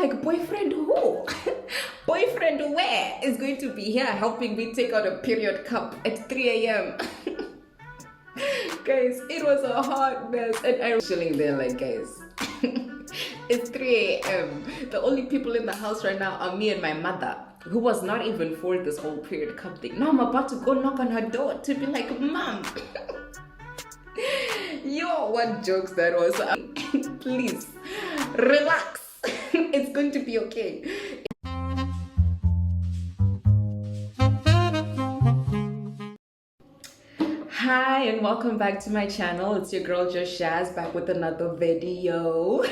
Like, boyfriend who? Boyfriend where is going to be here helping me take out a period cup at 3 a.m. Guys, it was a hot mess, and I was chilling there like, guys, it's 3 a.m. The only people in the house right now are me and my mother, who was not even for this whole period cup thing. Now I'm about to go knock on her door to be like, Mom. Yo, what jokes that was. Please, relax. It's going to be okay. Hi and welcome back to my channel. It's your girl Just Shaz back with another video.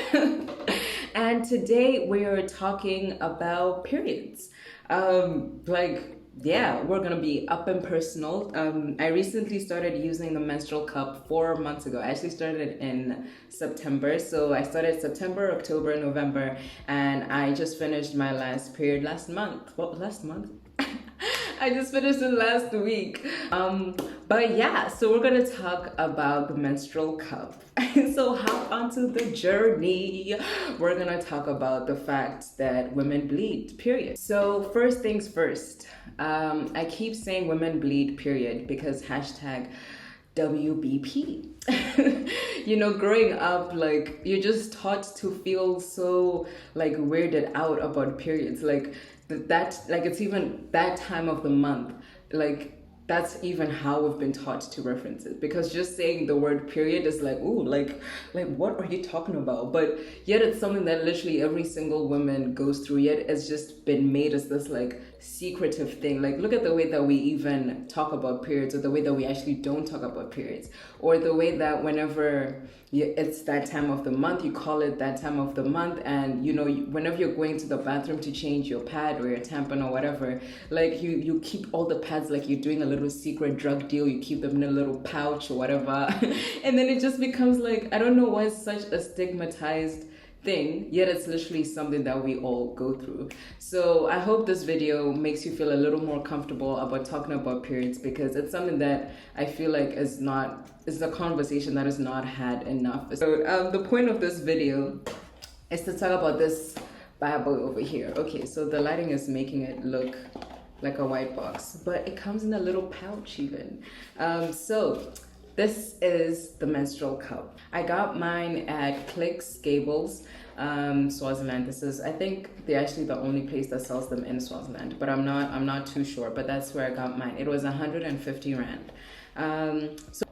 And today we're talking about periods. We're gonna be up and personal. I recently started using the menstrual cup 4 months ago. I actually started in September. So I started September, October, November, and I just finished my last period last month. What, last month? I just finished it last week. But yeah, so we're gonna talk about the menstrual cup. So hop onto the journey. We're gonna talk about the fact that women bleed, period. So first things first, I keep saying women bleed, period, because hashtag WBP. You know, growing up, like, you're just taught to feel so like weirded out about periods, like it's even that time of the month, like that's even how we've been taught to reference it, because just saying the word period is like, ooh, like what are you talking about? But yet it's something that literally every single woman goes through, yet it's just been made as this like secretive thing. Like, look at the way that we even talk about periods, or the way that we actually don't talk about periods, or the way that whenever it's that time of the month, you call it that time of the month, and you know, whenever you're going to the bathroom to change your pad or your tampon or whatever, like you keep all the pads like you're doing a little secret drug deal. You keep them in a little pouch or whatever. And then it just becomes like, I don't know why it's such a stigmatized thing, yet it's literally something that we all go through. So I hope this video makes you feel a little more comfortable about talking about periods, because it's something that I feel like is a conversation that is not had enough. So the point of this video is to talk about this bad boy over here. Okay, so the lighting is making it look like a white box, but it comes in a little pouch even. So this is the menstrual cup. I got mine at Clicks Gables, Swaziland. This is, I think they're actually the only place that sells them in Swaziland, but I'm not too sure, but that's where I got mine. It was 150 Rand. So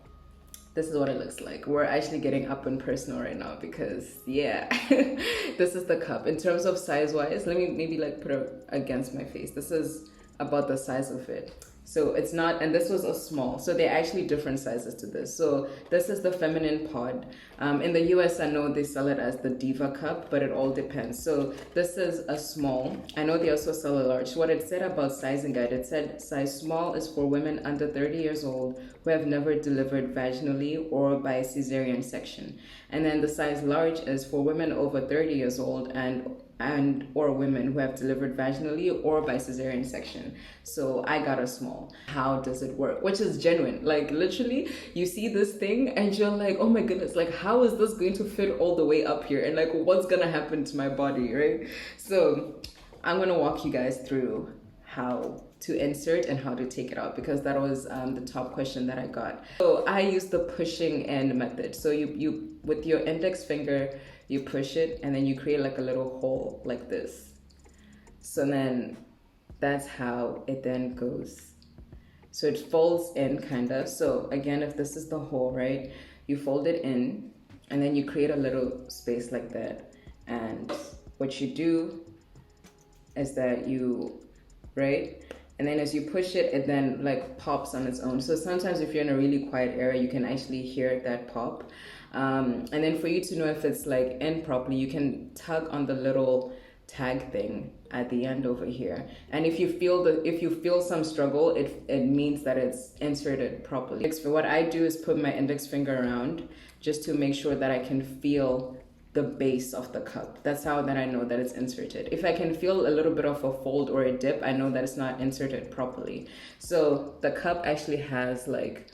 this is what it looks like. We're actually getting up and personal right now, because yeah, this is the cup. In terms of size wise, let me maybe like put it against my face. This is about the size of it. So it's not, and this was a small, so they're actually different sizes to this. So this is the feminine pod. In the US, I know they sell it as the Diva cup, but it all depends. So this is a small. I know they also sell a large. What it said about sizing guide, it said size small is for women under 30 years old who have never delivered vaginally or by a cesarean section. And then the size large is for women over 30 years old and or women who have delivered vaginally or by cesarean section. So I got a small. How does it work? Which is genuine. Like, literally, you see this thing and you're like, oh my goodness, like, how is this going to fit all the way up here? And like, what's gonna happen to my body, right? So I'm gonna walk you guys through how to insert and how to take it out, because that was the top question that I got. So I use the pushing in method. So you with your index finger, you push it and then you create like a little hole like this. So then that's how it then goes. So it folds in kind of. So again, if this is the hole, right, you fold it in and then you create a little space like that. And what you do is that right? And then as you push it, it then like pops on its own. So sometimes if you're in a really quiet area, you can actually hear that pop. And then for you to know if it's like in properly, you can tug on the little tag thing at the end over here. And if you feel some struggle, it means that it's inserted properly. What I do is put my index finger around just to make sure that I can feel the base of the cup. That's how then I know that it's inserted. If I can feel a little bit of a fold or a dip, I know that it's not inserted properly. So the cup actually has like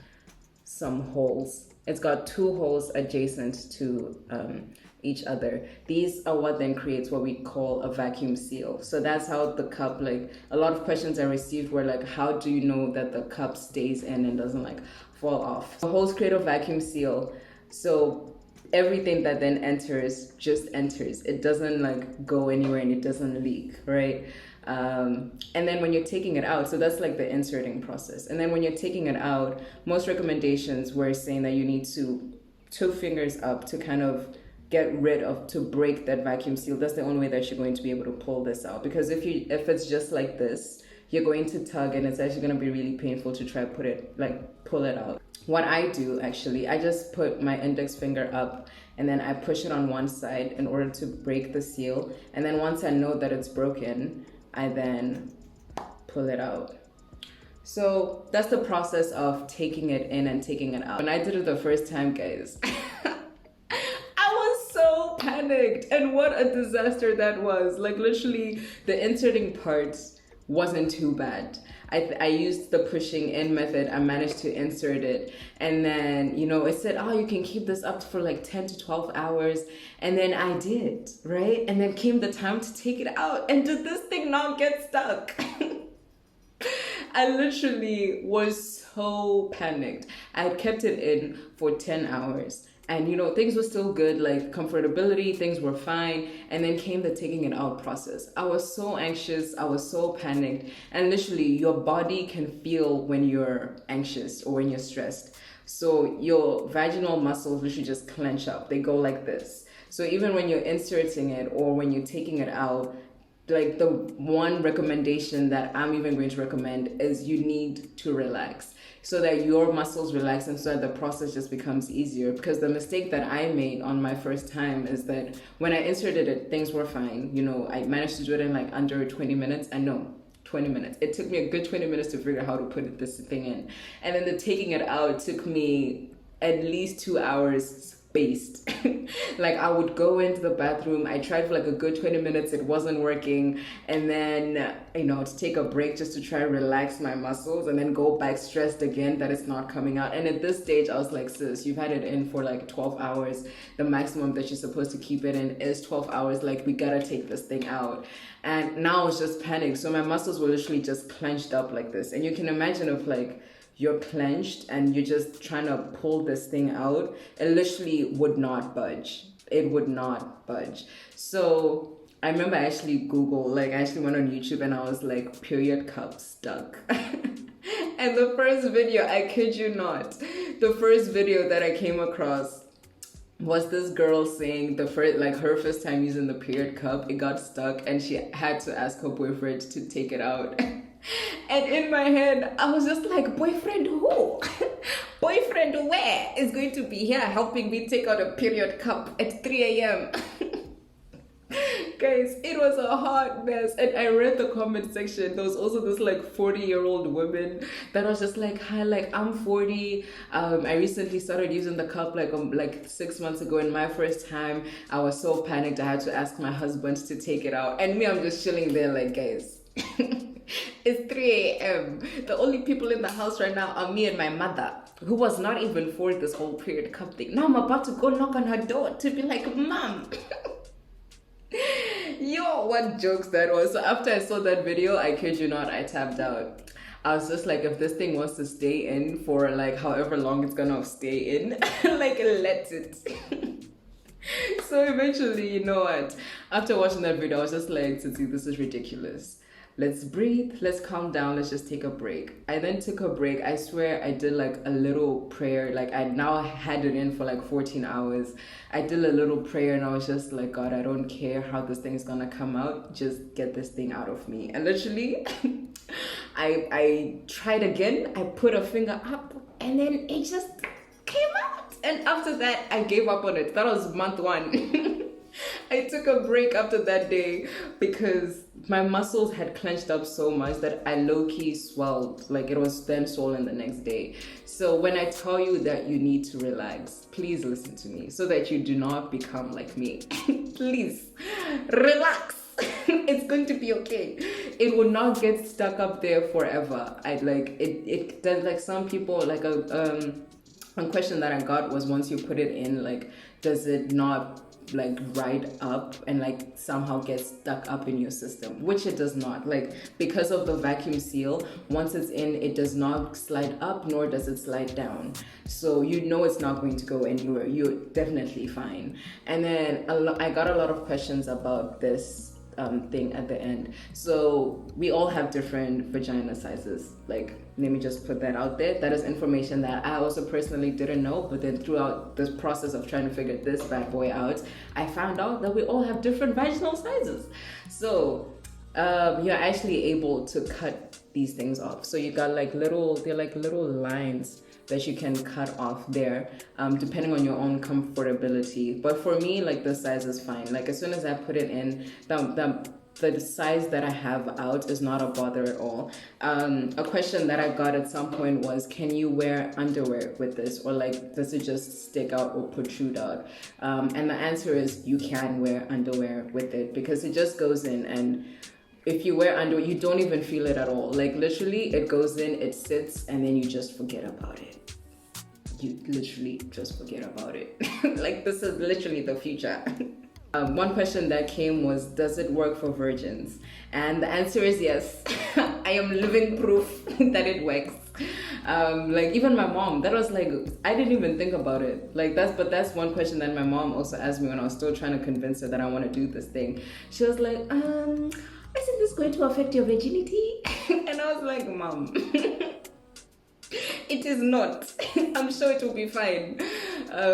some holes. It's got 2 holes adjacent to each other. These are what then creates what we call a vacuum seal. So that's how the cup, like a lot of questions I received were like, how do you know that the cup stays in and doesn't like fall off? The holes create a vacuum seal. So everything that then enters just enters. It doesn't like go anywhere and it doesn't leak, right? And then when you're taking it out, so that's like the inserting process. And then when you're taking it out, most recommendations were saying that you need to 2 fingers up to kind of get rid of, to break that vacuum seal. That's the only way that you're going to be able to pull this out. Because if it's just like this, you're going to tug and it's actually going to be really painful to try pull it out. What I do actually, I just put my index finger up and then I push it on one side in order to break the seal. And then once I know that it's broken, I then pull it out. So that's the process of taking it in and taking it out. When I did it the first time, guys, I was so panicked, and what a disaster that was. Like literally the inserting part wasn't too bad. I used the pushing in method. I managed to insert it. And then, you know, it said, oh, you can keep this up for like 10 to 12 hours. And then I did, right? And then came the time to take it out. And did this thing not get stuck? I literally was so panicked. I had kept it in for 10 hours. And, you know, things were still good, like comfortability, things were fine. And then came the taking it out process. I was so anxious. I was so panicked. And literally, your body can feel when you're anxious or when you're stressed. So your vaginal muscles literally just clench up. They go like this. So even when you're inserting it or when you're taking it out, like the one recommendation that I'm even going to recommend is you need to relax so that your muscles relax and so that the process just becomes easier. Because the mistake that I made on my first time is that when I inserted it, things were fine. You know, I managed to do it in like under 20 minutes. I know, 20 minutes. It took me a good 20 minutes to figure out how to put this thing in. And then the taking it out took me at least 2 hours spaced. Like I would go into the bathroom, I tried for like a good 20 minutes, it wasn't working, and then you know, to take a break just to try to relax my muscles, and then go back stressed again that it's not coming out. And at this stage I was like, sis, you've had it in for like 12 hours. The maximum that you're supposed to keep it in is 12 hours. Like, we gotta take this thing out. And now I was just panicked, so my muscles were literally just clenched up like this. And you can imagine if like you're clenched and you're just trying to pull this thing out, it literally would not budge. It would not budge. So I remember I actually Googled, like I actually went on YouTube and I was like, period cup stuck. And the first video, I kid you not, the first video that I came across was this girl saying her first time using the period cup, it got stuck and she had to ask her boyfriend to take it out. And in my head, I was just like, boyfriend who? Boyfriend where is going to be here helping me take out a period cup at 3 a.m.? Guys, it was a hot mess. And I read the comment section. There was also this like 40-year-old woman that was just like, hi, like I'm 40. I recently started using the cup like 6 months ago. And my first time, I was so panicked. I had to ask my husband to take it out. And me, I'm just chilling there like, guys. It's 3 a.m. The only people in the house right now are me and my mother, who was not even for this whole period cup thing. Now I'm about to go knock on her door to be like, Mom. Yo, what jokes that was. So after I saw that video, I kid you not, I tapped out. I was just like, if this thing wants to stay in for like however long it's gonna stay in, like let it. So eventually, you know what? After watching that video, I was just like, Titi, this is ridiculous. Let's breathe, let's calm down, let's just take a break. I then took a break. I swear I did like a little prayer. Like I now had it in for like 14 hours. I did a little prayer and I was just like, God, I don't care how this thing is gonna come out. Just get this thing out of me. And literally, I tried again. I put a finger up and then it just came out. And after that, I gave up on it. That was month 1. I took a break after that day because my muscles had clenched up so much that I low-key swelled. Like it was then swollen the next day. So when I tell you that you need to relax, please listen to me so that you do not become like me. Please relax. It's going to be okay. It will not get stuck up there forever. There's like some people, like one question that I got was, once you put it in, like, does it not like right up and like somehow gets stuck up in your system, which it does not. Like, because of the vacuum seal, once it's in, it does not slide up nor does it slide down, so you know it's not going to go anywhere. You're definitely fine. And then I got a lot of questions about this thing at the end. So we all have different vagina sizes. Like, let me just put that out there. That is information that I also personally didn't know, but then throughout this process of trying to figure this bad boy out, I found out that we all have different vaginal sizes. So you're actually able to cut these things off. So you got like they're like little lines that you can cut off there, depending on your own comfortability. But for me, like, the size is fine. Like, as soon as I put it in, the size that I have out is not a bother at all. A question that I got at some point was, can you wear underwear with this, or like, does it just stick out or protrude out? And the answer is, you can wear underwear with it, because it just goes in, and if you wear underwear, you don't even feel it at all. Like, literally, it goes in, it sits, and then you just forget about it. You literally just forget about it. Like, this is literally the future. One question that came was, does it work for virgins? And the answer is yes. I am living proof that it works. Like, even my mom, that was like, I didn't even think about it. Like, that's one question that my mom also asked me when I was still trying to convince her that I want to do this thing. She was like, isn't this going to affect your virginity? And I was like, Mom, it is not. I'm sure it will be fine.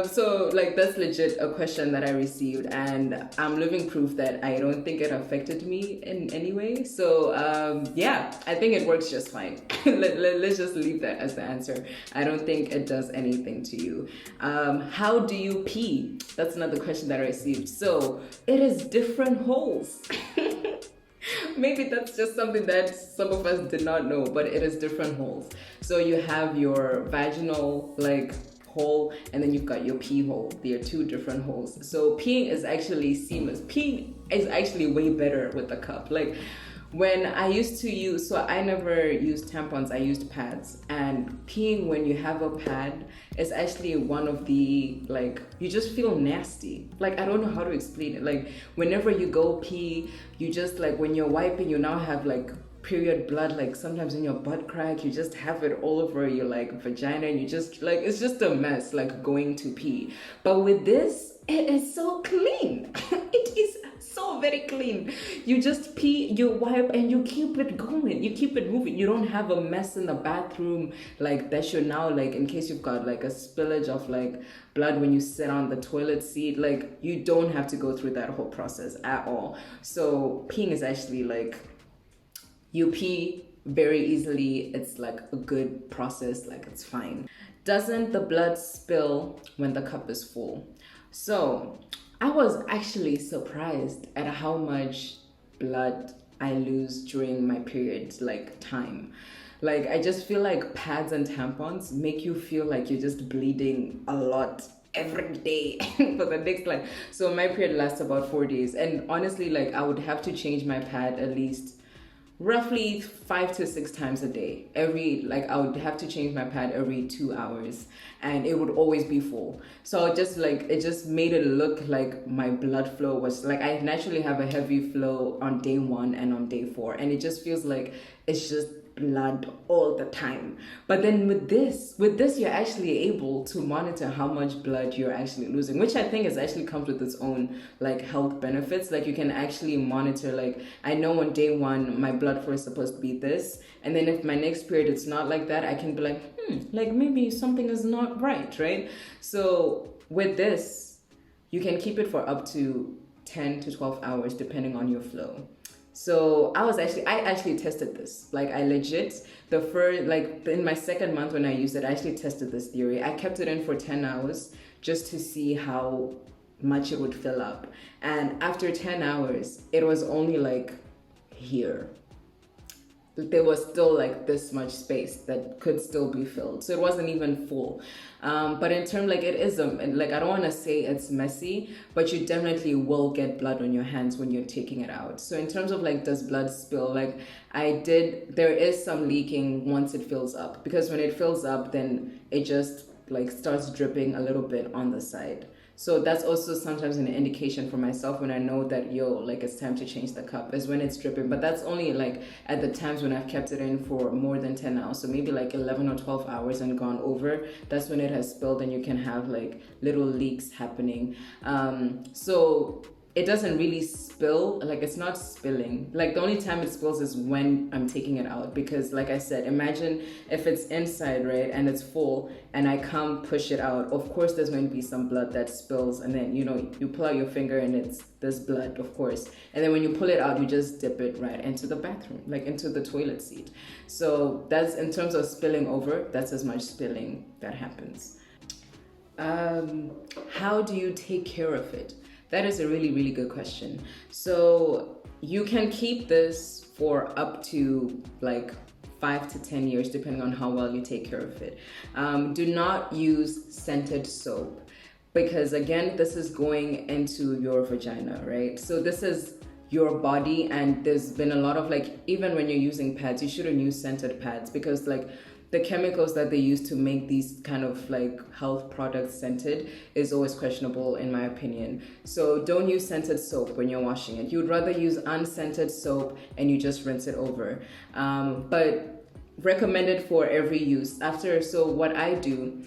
So like, that's legit a question that I received, and I'm living proof that I don't think it affected me in any way. So yeah, I think it works just fine. Let's just leave that as the answer. I don't think it does anything to you. How do you pee? That's another question that I received. So it is different holes. Maybe that's just something that some of us did not know, but it is different holes. So you have your vaginal like hole, and then you've got your pee hole. They are two different holes. So peeing is actually seamless. Peeing is actually way better with the cup. Like, when I used to use, so I never used tampons, I used pads. And peeing when you have a pad is actually one of the, like, you just feel nasty. Like, I don't know how to explain it. Like, whenever you go pee, you just, like, when you're wiping, you now have, like, period blood, like, sometimes in your butt crack, you just have it all over your, like, vagina, and you just, like, it's just a mess, like, going to pee. But with this, it is so clean. It is so very clean. You just pee, you wipe, and you keep it going. You keep it moving. You don't have a mess in the bathroom, like, that you're now, like, in case you've got, like, a spillage of, like, blood when you sit on the toilet seat. Like, you don't have to go through that whole process at all. So peeing is actually, like, you pee very easily. It's like a good process, like, it's fine. Doesn't the blood spill when the cup is full? So I was actually surprised at how much blood I lose during my periods, like, time. Like, I just feel like pads and tampons make you feel like you're just bleeding a lot every day for the next, like, so my period lasts about 4 days, and honestly, like, I would have to change my pad at least roughly 5 to 6 times a day. I would have to change my pad every 2 hours, and it would always be full. So just, like, it just made it look like my blood flow was, like, I naturally have a heavy flow on day 1 and on day 4, and it just feels like it's just blood all the time. But then with this you're actually able to monitor how much blood you're actually losing, which I think is actually comes with its own, like, health benefits. Like, you can actually monitor, like, I know on day 1 my blood flow is supposed to be this, and then if my next period it's not like that, I can be like, like, maybe something is not right? So with this, you can keep it for up to 10 to 12 hours depending on your flow. So I actually tested this. Like, I legit, the first, like, in my second month when I used it, I actually tested this theory. I kept it in for 10 hours just to see how much it would fill up. And after 10 hours, it was only, like, here. There was still, like, this much space that could still be filled. So it wasn't even full. But in terms, like, it is, like, I don't want to say it's messy, but you definitely will get blood on your hands when you're taking it out. So in terms of, like, does blood spill? Like, there is some leaking once it fills up, because when it fills up, then it just, like, starts dripping a little bit on the side. So that's also sometimes an indication for myself when I know that, yo, like it's time to change the cup, is when it's dripping. But that's only like at the times when I've kept it in for more than 10 hours. So maybe like 11 or 12 hours and gone over. That's when it has spilled and you can have like little leaks happening. So it doesn't really spill, like it's not spilling. Like the only time it spills is when I'm taking it out, because like I said, imagine if it's inside, right, and it's full and I come push it out, of course there's going to be some blood that spills, and then, you know, you pull out your finger and there's blood, of course, and then when you pull it out, you just dip it right into the bathroom, like into the toilet seat. So that's, in terms of spilling over, that's as much spilling that happens. How do you take care of it? That is a really, really good question. So you can keep this for up to like 5 to 10 years, depending on how well you take care of it. Do not use scented soap, because again, this is going into your vagina, right? So this is your body, and there's been a lot of like, even when you're using pads, you shouldn't use scented pads, because like the chemicals that they use to make these kind of like health products scented is always questionable, in my opinion. So don't use scented soap when you're washing it. You'd rather use unscented soap and you just rinse it over. But recommended for every use. So what I do,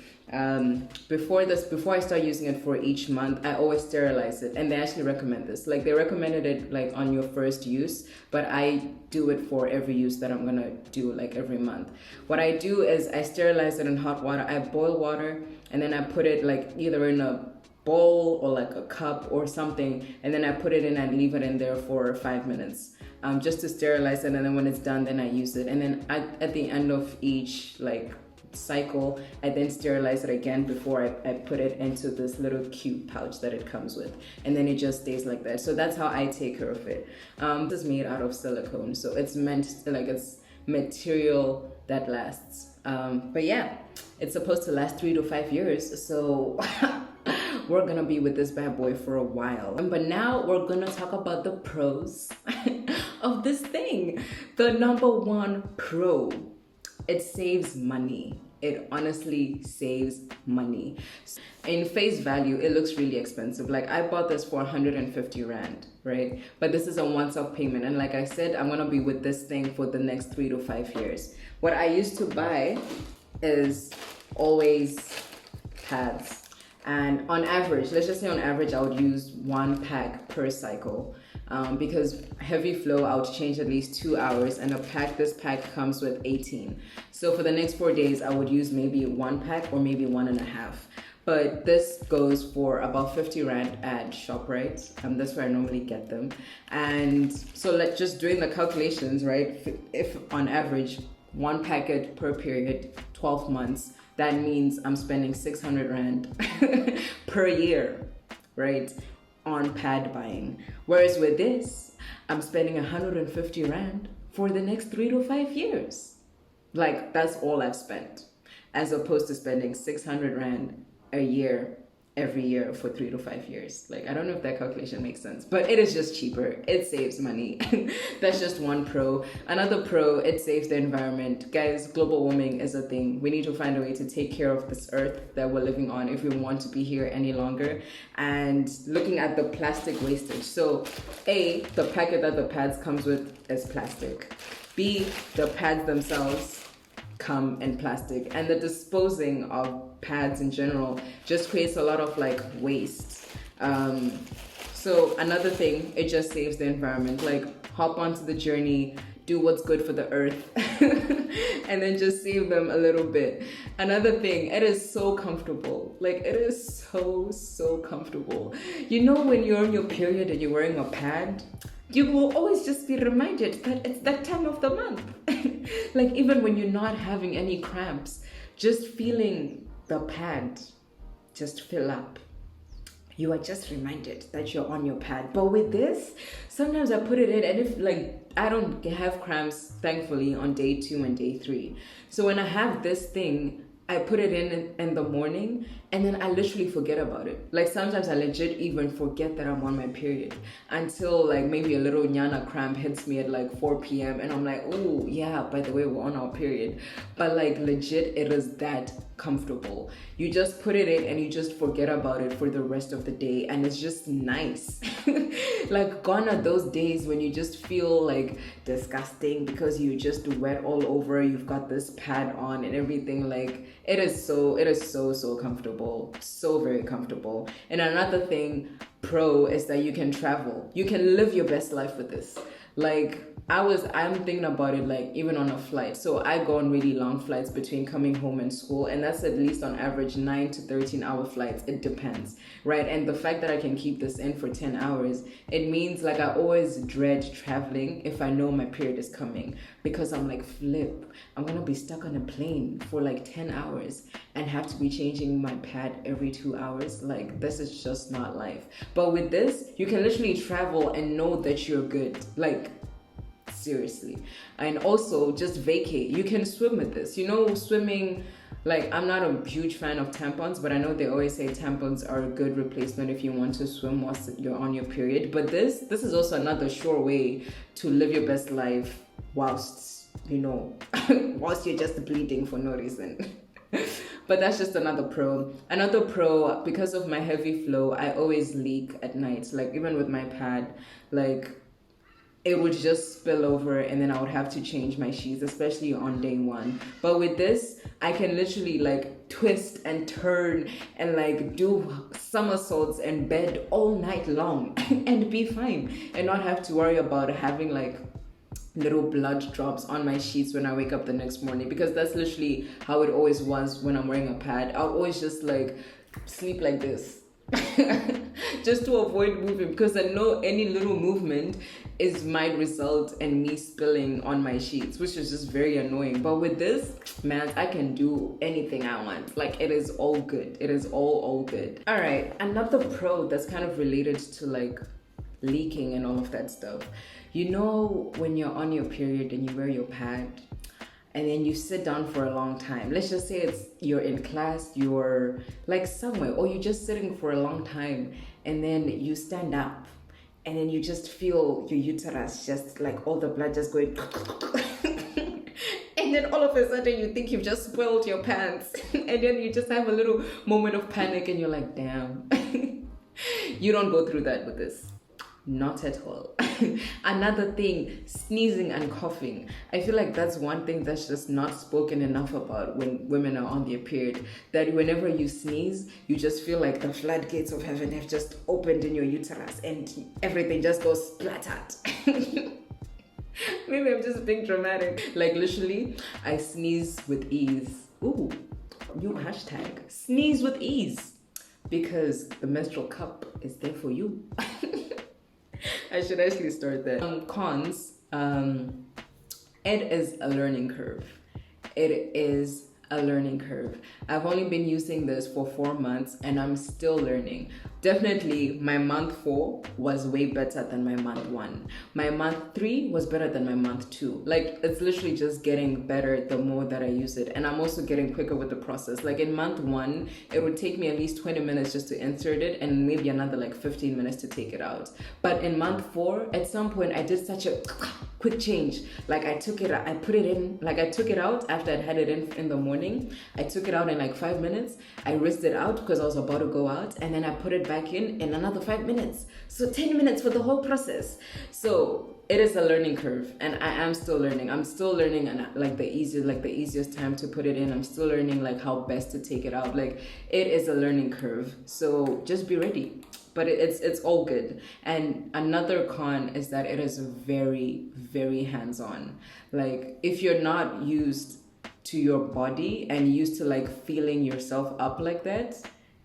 before I start using it for each month, I always sterilize it, and they actually recommend this. Like they recommended it like on your first use, but I do it for every use that I'm gonna do like every month. What I do is I sterilize it in hot water. I boil water and then I put it like either in a bowl or like a cup or something, and then I put it in and leave it in there for 5 minutes. Just to sterilize it, and then when it's done, then I use it. And then at the end of each like cycle, I then sterilize it again before I put it into this little cute pouch that it comes with, and then it just stays like that. So that's how I take care of it. This is made out of silicone, so it's meant like it's material that lasts. But yeah, it's supposed to last 3 to 5 years, so we're gonna be with this bad boy for a while. But now we're gonna talk about the pros of this thing. The number one pro: it saves money. It honestly saves money. In face value, it looks really expensive. Like I bought this for 150 Rand, right? But this is a once-off payment. And like I said, I'm gonna be with this thing for the next 3 to 5 years. What I used to buy is always pads. And on average, let's just say on average, I would use 1 pack per cycle. Because heavy flow, I would change at least 2 hours, and this pack comes with 18. So for the next 4 days, I would use maybe 1 pack or maybe 1.5. But this goes for about 50 Rand at ShopRite. That's where I normally get them. And so just doing the calculations, right? If on average, 1 packet per period, 12 months, that means I'm spending 600 Rand per year, right, on pad buying. Whereas with this, I'm spending 150 Rand for the next 3 to 5 years. Like that's all I've spent, as opposed to spending 600 Rand a year every year for 3 to 5 years. Like I don't know if that calculation makes sense, but it is just cheaper. It saves money. That's just one pro. Another pro: it saves the environment. Guys, global warming is a thing. We need to find a way to take care of this earth that we're living on if we want to be here any longer. And looking at the plastic wastage. So A, the packet that the pads comes with is plastic. B, the pads themselves come in plastic, and the disposing of pads in general just creates a lot of like waste. So another thing, it just saves the environment. Like hop onto the journey, do what's good for the earth, and then just save them a little bit. Another thing, it is so comfortable. Like it is so comfortable. You know, when you're on your period and you're wearing a pad, you will always just be reminded that it's that time of the month. Like even when you're not having any cramps, just feeling the pad just fill up, you are just reminded that you're on your pad. But with this, sometimes I put it in, and if like I don't have cramps, thankfully, on day 2 and day 3. So when I have this thing, I put it in the morning, and then I literally forget about it. Like sometimes I legit even forget that I'm on my period until like maybe a little nyana cramp hits me at like 4 p.m. and I'm like, oh yeah, by the way, we're on our period. But like legit, it is that comfortable. You just put it in and you just forget about it for the rest of the day, and it's just nice. Like gone are those days when you just feel like disgusting because you just wet all over, you've got this pad on and everything. Like it is so comfortable, so very comfortable. And another thing pro is that you can travel, you can live your best life with this. Like I'm thinking about it, like even on a flight. So I go on really long flights between coming home and school, and that's at least on average 9 to 13 hour flights. It depends, right? And the fact that I can keep this in for 10 hours, it means like I always dread traveling if I know my period is coming, because I'm like, flip, I'm gonna be stuck on a plane for like 10 hours and have to be changing my pad every 2 hours. Like this is just not life. But with this, you can literally travel and know that you're good. Like seriously. And also just vacate. You can swim with this. You know, swimming, like I'm not a huge fan of tampons, but I know they always say tampons are a good replacement if you want to swim whilst you're on your period. But this is also another sure way to live your best life whilst, you know, whilst you're just bleeding for no reason. But that's just another pro. Another pro, because of my heavy flow, I always leak at night. Like even with my pad, like it would just spill over and then I would have to change my sheets, especially on day one. But with this, I can literally like twist and turn and like do somersaults and bed all night long and be fine and not have to worry about having like little blood drops on my sheets when I wake up the next morning, because that's literally how it always was when I'm wearing a pad. I'll always just like sleep like this just to avoid moving, because I know any little movement might result in me spilling on my sheets, which is just very annoying. But with this, man, I can do anything I want. Like it is all good. It is all good. All right, another pro that's kind of related to like leaking and all of that stuff. You know, when you're on your period and you wear your pad and then you sit down for a long time. Let's just say you're in class, you're like somewhere, or you're just sitting for a long time, and then you stand up and then you just feel your uterus just like all the blood just going and then all of a sudden you think you've just spoiled your pants and then you just have a little moment of panic and you're like, damn. You don't go through that with this. Not at all. Another thing, sneezing and coughing. I feel like that's one thing that's just not spoken enough about when women are on their period. That whenever you sneeze, you just feel like the floodgates of heaven have just opened in your uterus and everything just goes splattered. Maybe I'm just being dramatic. Like literally, I sneeze with ease. Ooh, new hashtag. Sneeze with ease. Because the menstrual cup is there for you. I should actually start there. Cons, it is a learning curve. It is a learning curve. I've only been using this for 4 months and I'm still learning. Definitely my month 4 was way better than my month 1. My month 3 was better than my month 2. Like it's literally just getting better the more that I use it. And I'm also getting quicker with the process. Like in month 1, it would take me at least 20 minutes just to insert it and maybe another like 15 minutes to take it out. But in month 4, at some point I did such a quick change. Like I took it out after I'd had it in the morning. I took it out in like 5 minutes. I rinsed it out because I was about to go out, and then I put it back in another 5 minutes. So 10 minutes for the whole process. So it is a learning curve, and I am still learning. I'm still learning, and like the easiest time to put it in. I'm still learning like how best to take it out. Like it is a learning curve. So just be ready. But it's all good. And another con is that it is very, very hands-on. Like if you're not used to your body and used to like feeling yourself up like that,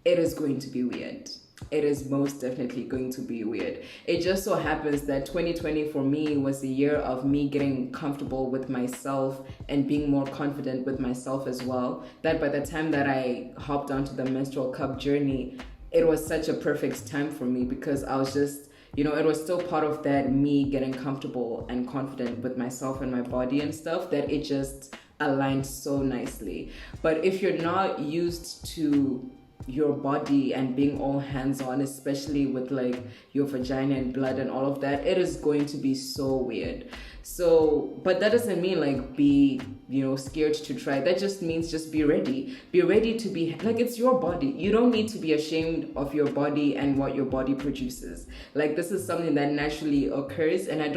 it is going to be weird. It is most definitely going to be weird. It just so happens that 2020 for me was a year of me getting comfortable with myself and being more confident with myself as well. That by the time that I hopped onto the menstrual cup journey, it was such a perfect time for me, because I was just, you know, it was still part of that me getting comfortable and confident with myself and my body and stuff, that it just aligned so nicely. But if you're not used to your body and being all hands-on, especially with like your vagina and blood and all of that, it is going to be so weird. So, but that doesn't mean like be, scared to try. That just means just be ready. Be ready to be like, it's your body. You don't need to be ashamed of your body and what your body produces. Like, this is something that naturally occurs, and I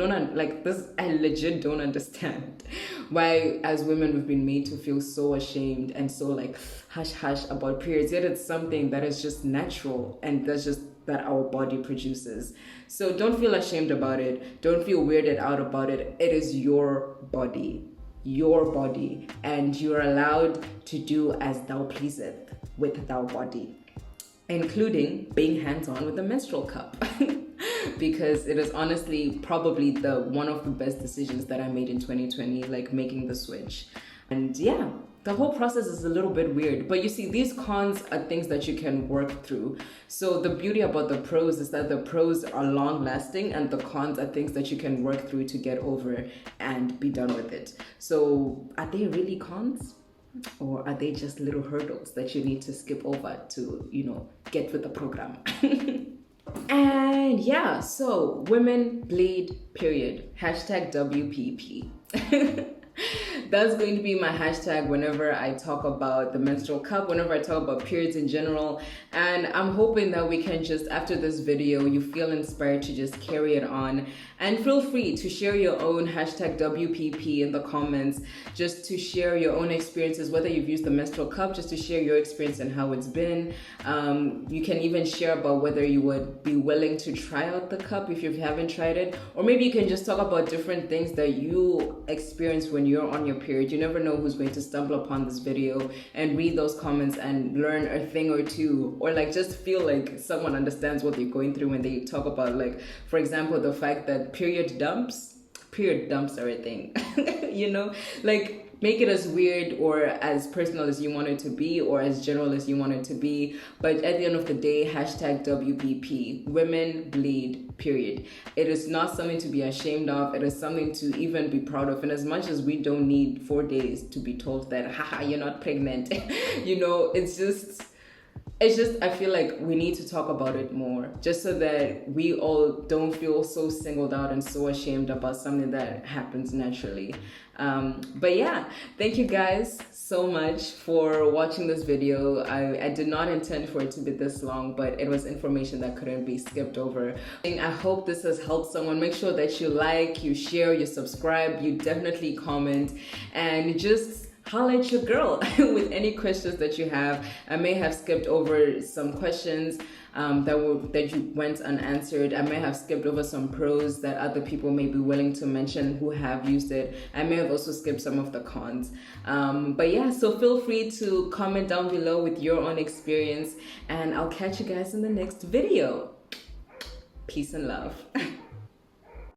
legit don't understand why as women we've been made to feel so ashamed and so like hush hush about periods, yet it's something that is just natural and that's just that our body produces. So don't feel ashamed about it. Don't feel weirded out about it. It is your body, and you're allowed to do as thou pleaseth with thou body, including being hands-on with the menstrual cup. Because it is honestly probably one of the best decisions that I made in 2020, like making the switch. And yeah, the whole process is a little bit weird, but you see, these cons are things that you can work through. So the beauty about the pros is that the pros are long lasting and the cons are things that you can work through to get over and be done with it. So are they really cons? Or are they just little hurdles that you need to skip over to, get with the program? And yeah, so women bleed period, #WPP. That's going to be my hashtag whenever I talk about the menstrual cup, whenever I talk about periods in general. And I'm hoping that we can just, after this video, you feel inspired to just carry it on. And feel free to share your own #WPP in the comments, just to share your own experiences, whether you've used the menstrual cup, just to share your experience and how it's been. You can even share about whether you would be willing to try out the cup if you haven't tried it. Or maybe you can just talk about different things that you experience when you're on your period. You never know who's going to stumble upon this video and read those comments and learn a thing or two, or like just feel like someone understands what they're going through when they talk about, like, for example, the fact that period dumps are a thing. Like, make it as weird or as personal as you want it to be, or as general as you want it to be. But at the end of the day, #WPP, women bleed, period. It is not something to be ashamed of. It is something to even be proud of. And as much as we don't need 4 days to be told that, haha, you're not pregnant, it's just, I feel like we need to talk about it more, just so that we all don't feel so singled out and so ashamed about something that happens naturally. But yeah, thank you guys so much for watching this video. I did not intend for it to be this long, but it was information that couldn't be skipped over. I hope this has helped someone. Make sure that you like, you share, you subscribe, you definitely comment, and just holla at your girl with any questions that you have. I may have skipped over some questions that you went unanswered. I may have skipped over some pros that other people may be willing to mention who have used it. I may have also skipped some of the cons. But yeah, so feel free to comment down below with your own experience, and I'll catch you guys in the next video. Peace and love.